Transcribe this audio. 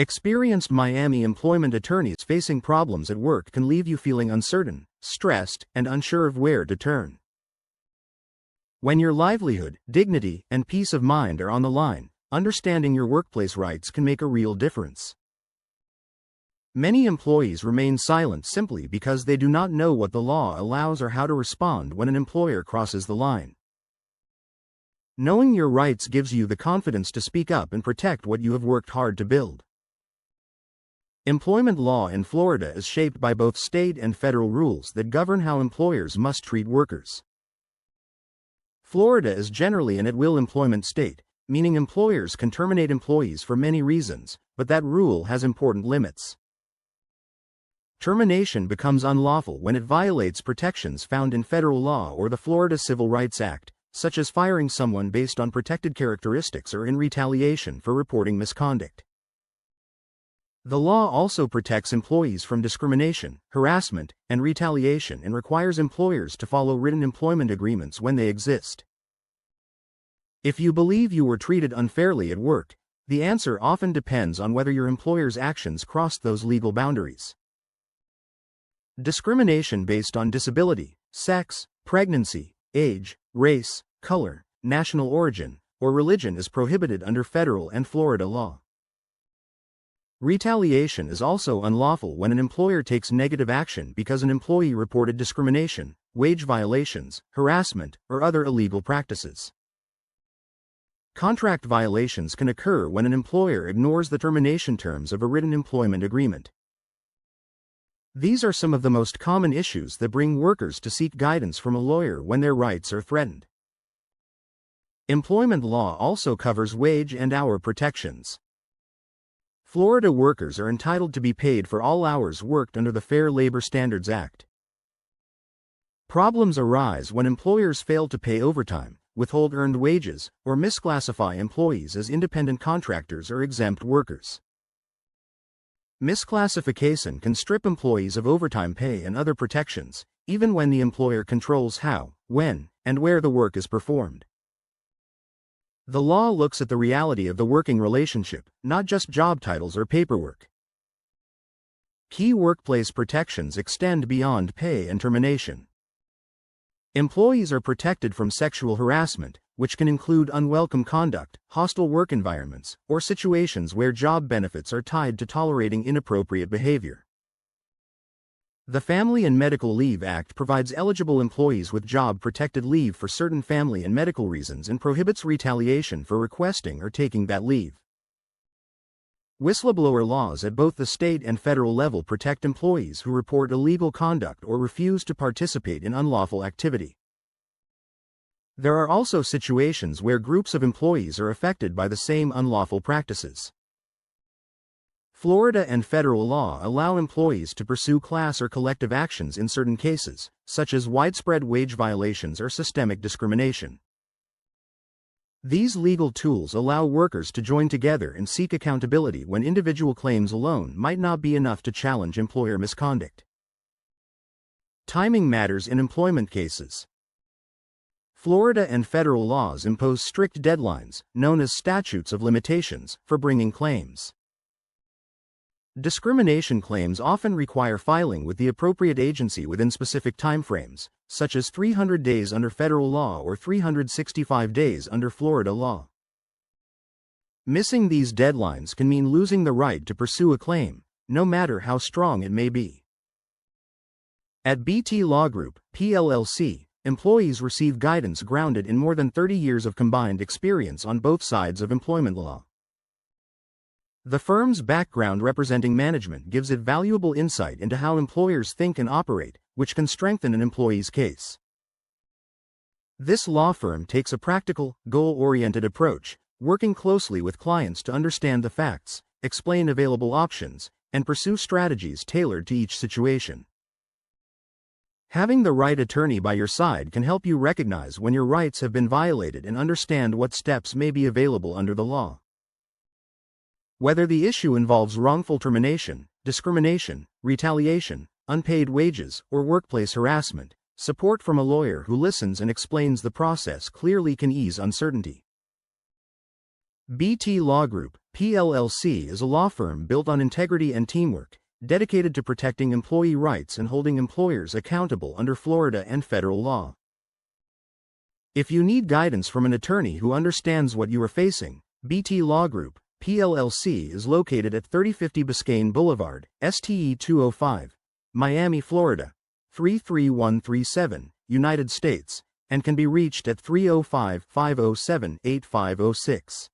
Experienced Miami employment attorneys facing problems at work can leave you feeling uncertain, stressed, and unsure of where to turn. When your livelihood, dignity, and peace of mind are on the line, understanding your workplace rights can make a real difference. Many employees remain silent simply because they do not know what the law allows or how to respond when an employer crosses the line. Knowing your rights gives you the confidence to speak up and protect what you have worked hard to build. Employment law in Florida is shaped by both state and federal rules that govern how employers must treat workers. Florida is generally an at-will employment state, meaning employers can terminate employees for many reasons, but that rule has important limits. Termination becomes unlawful when it violates protections found in federal law or the Florida Civil Rights Act, such as firing someone based on protected characteristics or in retaliation for reporting misconduct. The law also protects employees from discrimination, harassment, and retaliation and requires employers to follow written employment agreements when they exist. If you believe you were treated unfairly at work, the answer often depends on whether your employer's actions crossed those legal boundaries. Discrimination based on disability, sex, pregnancy, age, race, color, national origin, or religion is prohibited under federal and Florida law. Retaliation is also unlawful when an employer takes negative action because an employee reported discrimination, wage violations, harassment, or other illegal practices. Contract violations can occur when an employer ignores the termination terms of a written employment agreement. These are some of the most common issues that bring workers to seek guidance from a lawyer when their rights are threatened. Employment law also covers wage and hour protections. Florida workers are entitled to be paid for all hours worked under the Fair Labor Standards Act. Problems arise when employers fail to pay overtime, withhold earned wages, or misclassify employees as independent contractors or exempt workers. Misclassification can strip employees of overtime pay and other protections, even when the employer controls how, when, and where the work is performed. The law looks at the reality of the working relationship, not just job titles or paperwork. Key workplace protections extend beyond pay and termination. Employees are protected from sexual harassment, which can include unwelcome conduct, hostile work environments, or situations where job benefits are tied to tolerating inappropriate behavior. The Family and Medical Leave Act provides eligible employees with job-protected leave for certain family and medical reasons and prohibits retaliation for requesting or taking that leave. Whistleblower laws at both the state and federal level protect employees who report illegal conduct or refuse to participate in unlawful activity. There are also situations where groups of employees are affected by the same unlawful practices. Florida and federal law allow employees to pursue class or collective actions in certain cases, such as widespread wage violations or systemic discrimination. These legal tools allow workers to join together and seek accountability when individual claims alone might not be enough to challenge employer misconduct. Timing matters in employment cases. Florida and federal laws impose strict deadlines, known as statutes of limitations, for bringing claims. Discrimination claims often require filing with the appropriate agency within specific timeframes, such as 300 days under federal law or 365 days under Florida law. Missing these deadlines can mean losing the right to pursue a claim, no matter how strong it may be. At BT Law Group, PLLC, employees receive guidance grounded in more than 30 years of combined experience on both sides of employment law. The firm's background representing management gives it valuable insight into how employers think and operate, which can strengthen an employee's case. This law firm takes a practical, goal-oriented approach, working closely with clients to understand the facts, explain available options, and pursue strategies tailored to each situation. Having the right attorney by your side can help you recognize when your rights have been violated and understand what steps may be available under the law. Whether the issue involves wrongful termination, discrimination, retaliation, unpaid wages, or workplace harassment, support from a lawyer who listens and explains the process clearly can ease uncertainty. BT Law Group, PLLC is a law firm built on integrity and teamwork, dedicated to protecting employee rights and holding employers accountable under Florida and federal law. If you need guidance from an attorney who understands what you are facing, BT Law Group, PLLC is located at 3050 Biscayne Boulevard, STE 205, Miami, Florida, 33137, United States, and can be reached at 305-507-8506.